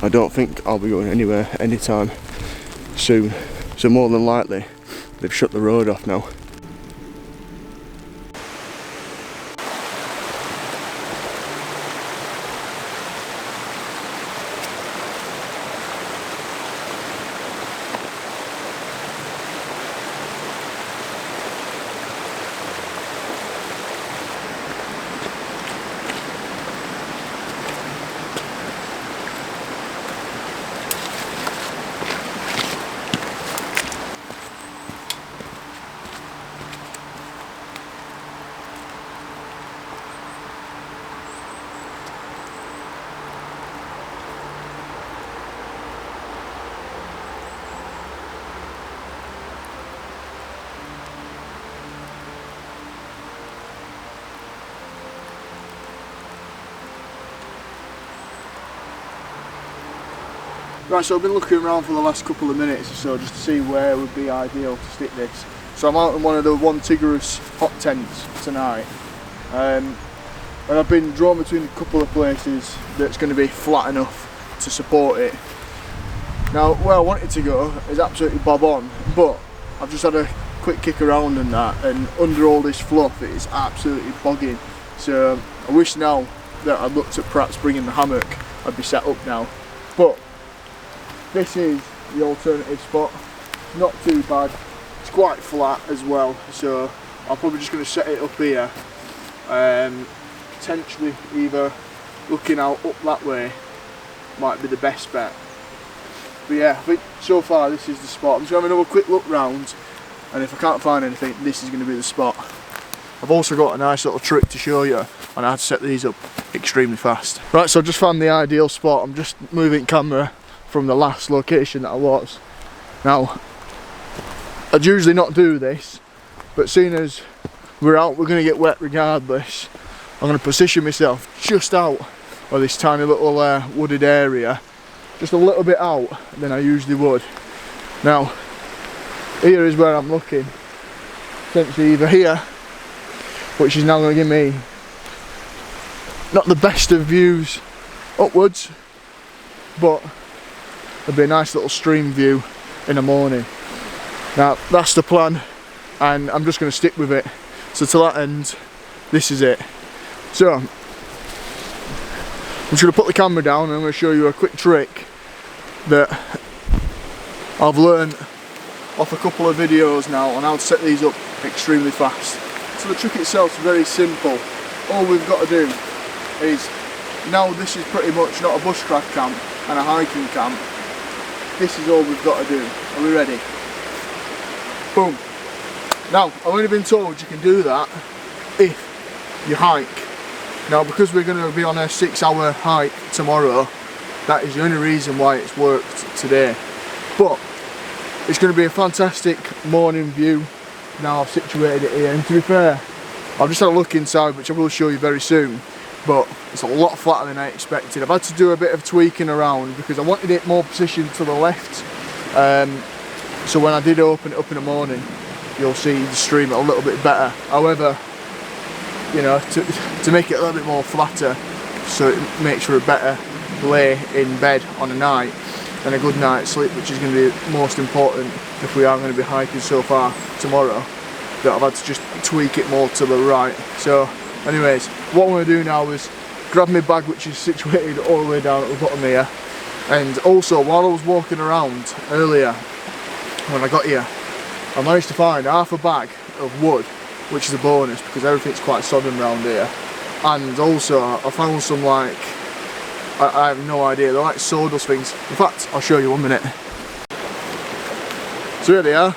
I don't think I'll be going anywhere anytime soon. So more than likely, they've shut the road off now. Right, so I've been looking around for the last couple of minutes or so just to see where would be ideal to stick this. So I'm out in one of the contiguous hot tents tonight, and I've been drawn between a couple of places that's going to be flat enough to support it. Now where I wanted to go is absolutely bob on, but I've just had a quick kick around and that, and under all this fluff it is absolutely bogging. So I wish now that I'd looked at perhaps bringing the hammock, I'd be set up now. But this is the alternative spot, not too bad, it's quite flat as well, so I'm probably just going to set it up here, potentially either looking out up that way might be the best bet. But yeah, I think so far this is the spot. I'm just going to have another quick look round, and if I can't find anything, this is going to be the spot. I've also got a nice little trick to show you on how to set these up extremely fast. Right, so I just found the ideal spot. I'm just moving camera from the last location that I was. Now, I'd usually not do this, but seeing as we're out, we're going to get wet regardless, I'm going to position myself just out of this tiny little wooded area, just a little bit out than I usually would. Now, here is where I'm looking, essentially either here, which is now going to give me not the best of views upwards, but there'll be a nice little stream view in the morning. Now that's the plan, and I'm just going to stick with it. So to that end, this is it. So I'm just going to put the camera down and I'm going to show you a quick trick that I've learned off a couple of videos now on how to set these up extremely fast. So the trick itself is very simple. All we've got to do is, now this is pretty much not a bushcraft camp and a hiking camp, this is all we've got to do. Are we ready? Boom. Now, I've only been told you can do that if you hike. Now, because we're going to be on a 6-hour hike tomorrow, that is the only reason why it's worked today. But it's going to be a fantastic morning view. Now I've situated it here, and to be fair, I've just had a look inside, which I will show you very soon, but it's a lot flatter than I expected. I've had to do a bit of tweaking around because I wanted it more positioned to the left, so when I did open it up in the morning, you'll see the stream a little bit better. However, you know, to make it a little bit more flatter, so it makes for a better lay in bed on a night and a good night's sleep, which is going to be most important if we are going to be hiking so far tomorrow, that I've had to just tweak it more to the right. So anyways, what I'm going to do now is grab my bag, which is situated all the way down at the bottom here, and also while I was walking around earlier when I got here, I managed to find half a bag of wood, which is a bonus because everything's quite sodden around here, and also I found some, like, I have no idea, they're like sawdust things. In fact, I'll show you 1 minute. So here they are.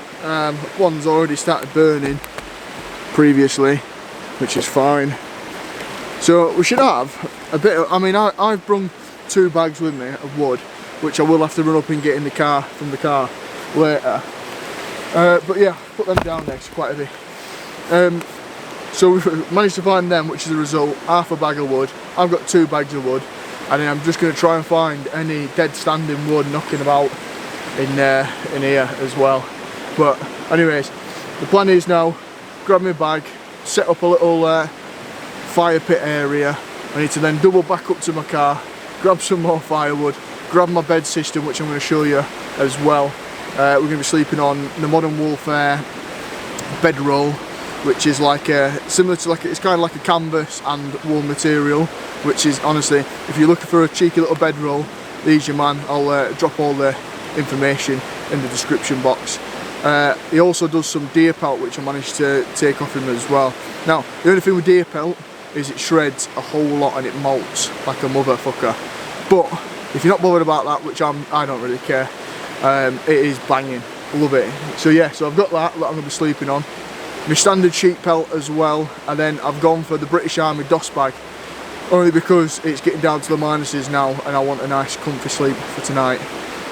One's already started burning previously, which is fine. So we should have a bit of, I mean, I've brought 2 bags with me of wood, which I will have to run up and get in the car, from the car later. But yeah, put them down next, quite heavy. So we've managed to find them, which is the result, half a bag of wood. I've got 2 bags of wood, and then I'm just going to try and find any dead standing wood knocking about in here as well. But anyways, the plan is now, grab my bag, set up a little fire pit area. I need to then double back up to my car, grab some more firewood, grabbed my bed system, which I'm going to show you as well. We're going to be sleeping on the Modern Warfare bedroll, which is like similar to it's kind of like a canvas and wool material, which is honestly, if you're looking for a cheeky little bedroll, there's your man. I'll drop all the information in the description box. He also does some deer pelt, which I managed to take off him as well. Now, the only thing with deer pelt is it shreds a whole lot and it molts like a motherfucker. But if you're not bothered about that, which I don't really care, it is banging. Love it. So yeah, so I've got that I'm going to be sleeping on. My standard sheet pelt as well, and then I've gone for the British Army DOS bag, only because it's getting down to the minuses now and I want a nice comfy sleep for tonight.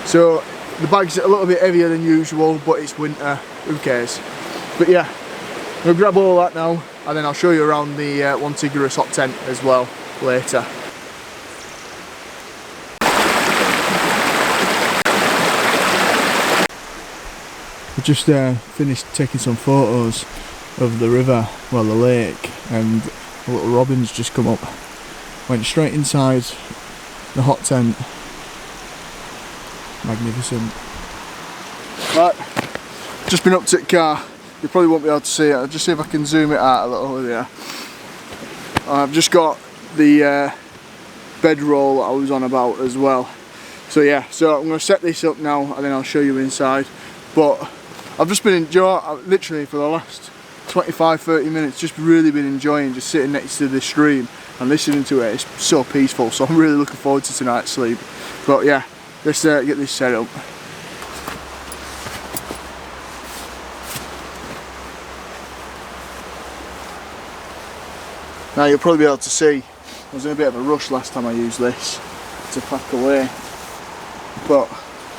So the bag's a little bit heavier than usual, but it's winter, who cares. But yeah, I'm going to grab all that now, and then I'll show you around the One Tigris hot tent as well later. I just finished taking some photos of the river, well the lake, and the little robins just come up. Went straight inside the hot tent. Magnificent. Right, just been up to the car. You probably won't be able to see it. I'll just see if I can zoom it out a little here. I've just got the bedroll that I was on about as well. So yeah, so I'm going to set this up now and then I'll show you inside. But I've just been enjoying, literally for the last 25-30 minutes, just really been enjoying just sitting next to the stream and listening to it. It's so peaceful, so I'm really looking forward to tonight's sleep. But yeah, let's get this set up. Now you'll probably be able to see, I was in a bit of a rush last time I used this to pack away, but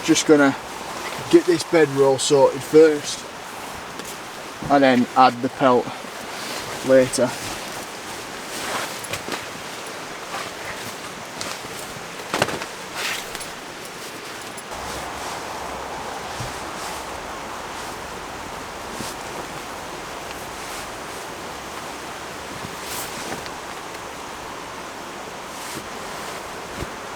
just gonna get this bedroll sorted first and then add the pelt later.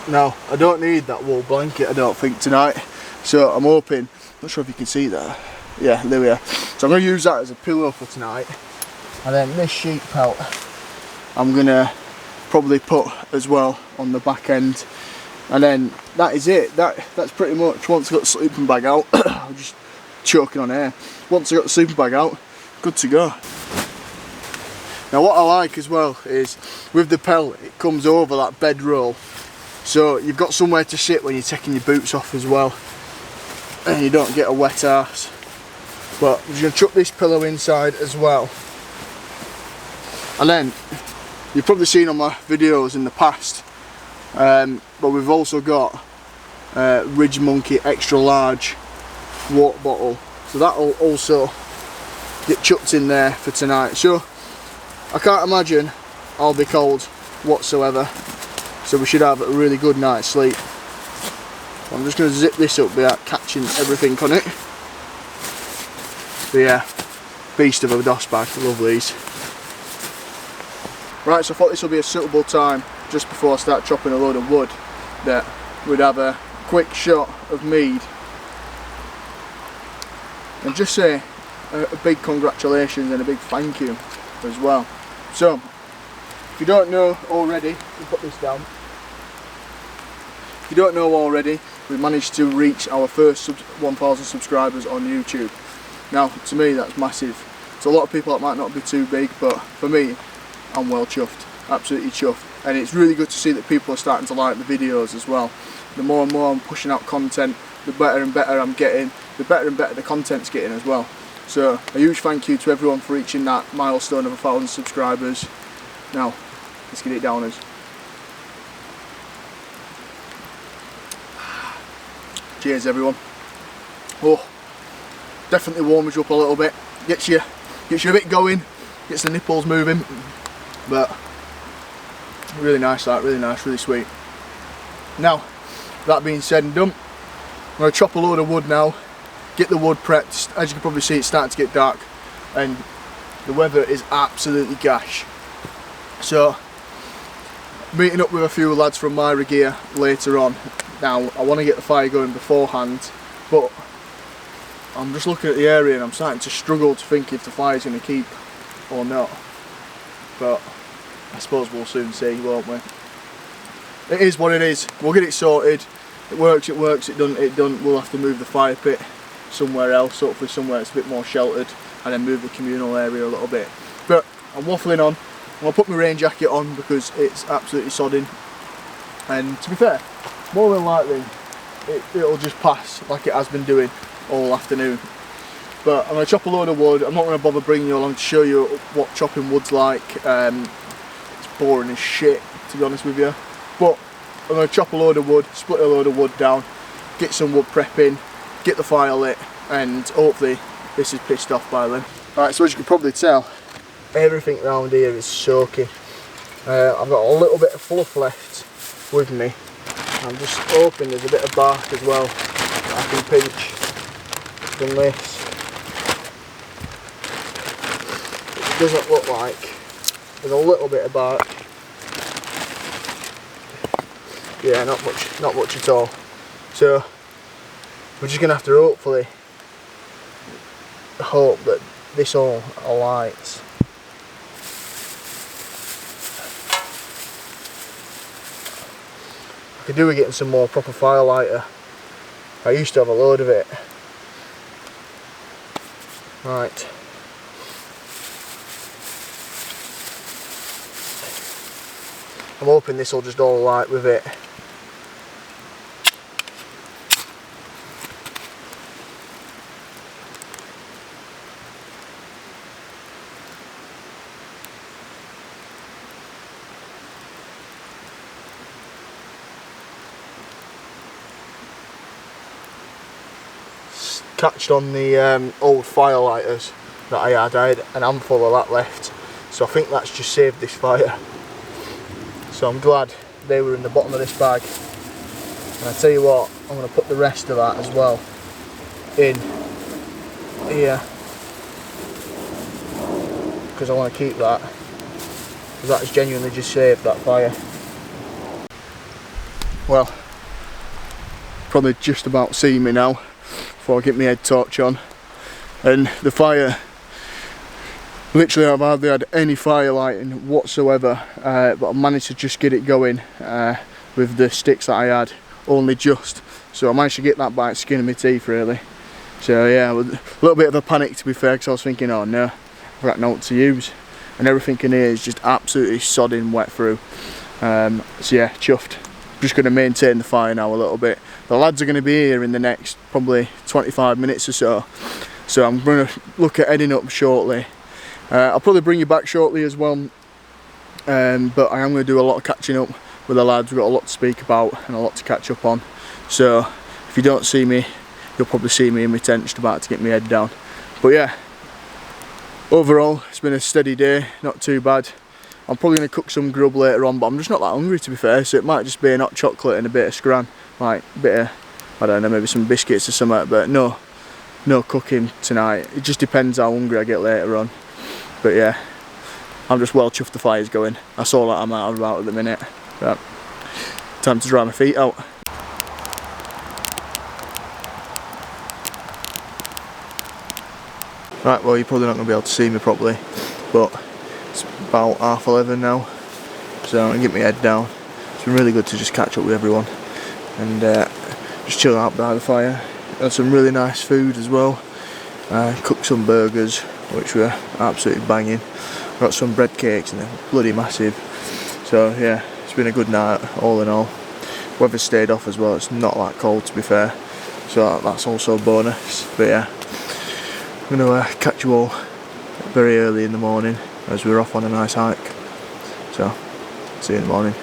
Now, I don't need that wool blanket, I don't think, tonight, so I'm hoping, not sure if you can see that, yeah, there we are. So I'm going to use that as a pillow for tonight, and then this sheet pelt I'm going to probably put as well on the back end, and then that is it. That's pretty much, once I've got the sleeping bag out, I'm just choking on air, once I've got the sleeping bag out, good to go. Now what I like as well is, with the pelt, it comes over that bedroll. So you've got somewhere to sit when you're taking your boots off as well, and you don't get a wet arse. But I'm just going to chuck this pillow inside as well. And then, you've probably seen on my videos in the past, but we've also got Ridge Monkey extra large water bottle. So that'll also get chucked in there for tonight. So I can't imagine I'll be cold whatsoever. So we should have a really good night's sleep. I'm just going to zip this up without catching everything on it. But yeah, beast of a DOS bag, I love these. Right, so I thought this would be a suitable time, just before I start chopping a load of wood, that we'd have a quick shot of Mead. And just say a big congratulations and a big thank you as well. So, if you don't know already, we'll put this down. If you don't know already, we managed to reach our first 1,000 subscribers on YouTube. Now, to me, that's massive. To a lot of people that might not be too big, but for me, I'm well chuffed, absolutely chuffed. And it's really good to see that people are starting to like the videos as well. The more and more I'm pushing out content, the better and better I'm getting, the better and better the content's getting as well. So, a huge thank you to everyone for reaching that milestone of 1,000 subscribers. Now, let's get it down as. Cheers everyone. Oh, definitely warms you up a little bit, gets you a bit going, gets the nipples moving, but really nice, that, really nice, really sweet. Now, that being said and done, I'm going to chop a load of wood now, get the wood prepped. As you can probably see, it's starting to get dark and the weather is absolutely gash. So, meeting up with a few lads from Myra Gear later on, Now I want to get the fire going beforehand, but I'm just looking at the area and I'm starting to struggle to think if the fire's going to keep or not. But I suppose we'll soon see, won't we? It is what it is. We'll get it sorted. It works, it works, it doesn't. We'll have to move the fire pit somewhere else, hopefully somewhere that's a bit more sheltered, and then move the communal area a little bit. But I'm waffling on. I'm going to put my rain jacket on because it's absolutely sodding. And to be fair, more than likely it'll just pass like it has been doing all afternoon. But I'm going to chop a load of wood. I'm not going to bother bringing you along to show you what chopping wood's like. It's boring as shit, to be honest with you. But I'm going to chop a load of wood, split a load of wood down, get some wood prepping, get the fire lit, and hopefully this is pissed off by then. Right, so as you can probably tell, everything around here is soaking. I've got a little bit of fluff left with me. I'm just hoping there's a bit of bark as well that I can pinch from this. It doesn't look like there's a little bit of bark. Yeah, not much at all. So we're just gonna have to hopefully hope that this all alights. I could do with getting some more proper firelighter. I used to have a load of it. Right. I'm hoping this will just all light with it. Catched on the old firelighters that I had an handful of that left, so I think that's just saved this fire. So I'm glad they were in the bottom of this bag, and I tell you what, I'm going to put the rest of that as well in here because I want to keep that, because that has genuinely just saved that fire. Well, probably just about see me now before I get my head torch on, and the fire, literally I've hardly had any fire lighting whatsoever, but I managed to just get it going with the sticks that I had, only just. So I managed to get that by the skin of my teeth really. So yeah, a little bit of a panic to be fair, because I was thinking, oh no, I've got no what to use, and everything in here is just absolutely sodding wet through. So yeah, chuffed. Just going to maintain the fire now a little bit. The lads are going to be here in the next probably 25 minutes or so, so I'm going to look at heading up shortly. I'll probably bring you back shortly as well, but I am going to do a lot of catching up with the lads. We've got a lot to speak about and a lot to catch up on, so if you don't see me, you'll probably see me in my tent just about to get my head down. But yeah, overall it's been a steady day, not too bad. I'm probably going to cook some grub later on, but I'm just not that hungry to be fair, so it might just be a hot chocolate and a bit of scran, like a bit of, I don't know, maybe some biscuits or something, but no cooking tonight. It just depends how hungry I get later on. But yeah, I'm just well chuffed the fire's going. That's all that I'm out about at the minute. But time to dry my feet out. Right, well, you're probably not going to be able to see me properly, but it's about 11:30 now, so I'm going to get my head down. It's been really good to just catch up with everyone and just chill out by the fire. Had some really nice food as well. Cooked some burgers, which were absolutely banging. Got some bread cakes and they're bloody massive. So yeah, it's been a good night all in all. Weather stayed off as well, it's not that cold to be fair, so that's also a bonus. But yeah, I'm going to catch you all very early in the morning as we're off on a nice hike. So, see you in the morning.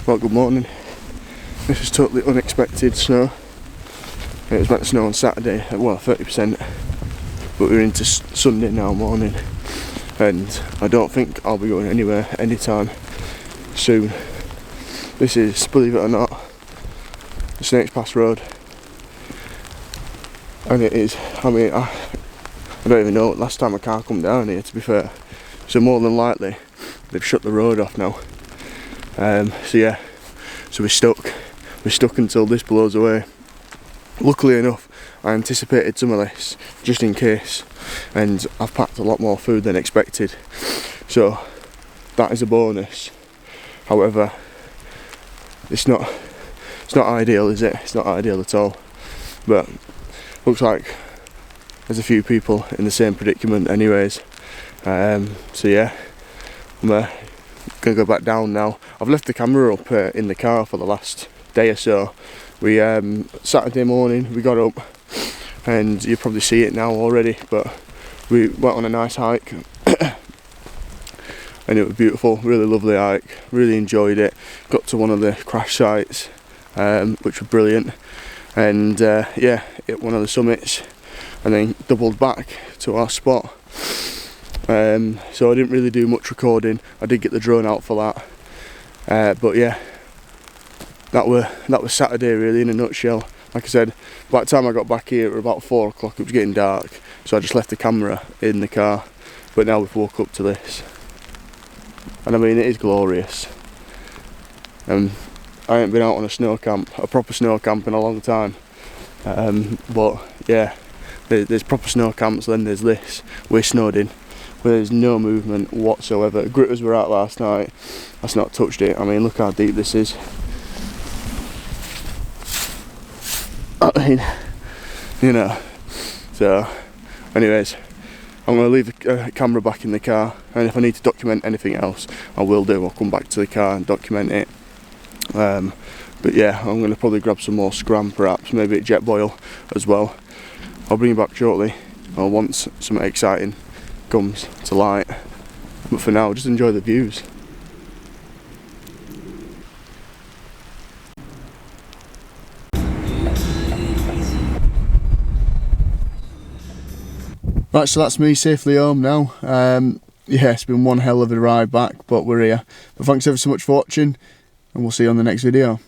Well, good morning. This is totally unexpected snow. It was meant to snow on Saturday, well 30%, but we're into Sunday now morning, and I don't think I'll be going anywhere anytime soon. This is, believe it or not, the Snakes Pass Road, and it is, I mean, I don't even know last time a car come down here, to be fair, so more than likely they've shut the road off now. So yeah, so we're stuck until this blows away. Luckily enough, I anticipated some of this just in case, and I've packed a lot more food than expected, so that is a bonus. However, it's not ideal, is it? It's not ideal at all, but looks like there's a few people in the same predicament anyways. So yeah, I'm gonna go back down now. I've left the camera up in the car for the last day or so. We Saturday morning we got up, and you probably see it now already, but we went on a nice hike and it was beautiful, really lovely hike, really enjoyed it. Got to one of the crash sites, which were brilliant, and yeah, hit one of the summits and then doubled back to our spot. So I didn't really do much recording. I did get the drone out for that, but yeah, that was Saturday really in a nutshell. Like I said, by the time I got back here it was about 4 o'clock, it was getting dark, so I just left the camera in the car, but now we've woke up to this, and I mean it is glorious. I ain't been out on a proper snow camp in a long time, but yeah, there's proper snow camps, then there's this, we're snowed in, where there's no movement whatsoever. Gritters were out last night, that's not touched it. I mean, look how deep this is. I mean, you know, so anyways, I'm going to leave the camera back in the car, and if I need to document anything else I will do. I'll come back to the car and document it. But yeah, I'm going to probably grab some more scram, perhaps maybe a jet boil as well. I'll bring you back shortly, or once something exciting comes to light, but for now just enjoy the views. Right, so that's me safely home now. Yeah, it's been one hell of a ride back, but we're here. But thanks ever so much for watching, and we'll see you on the next video.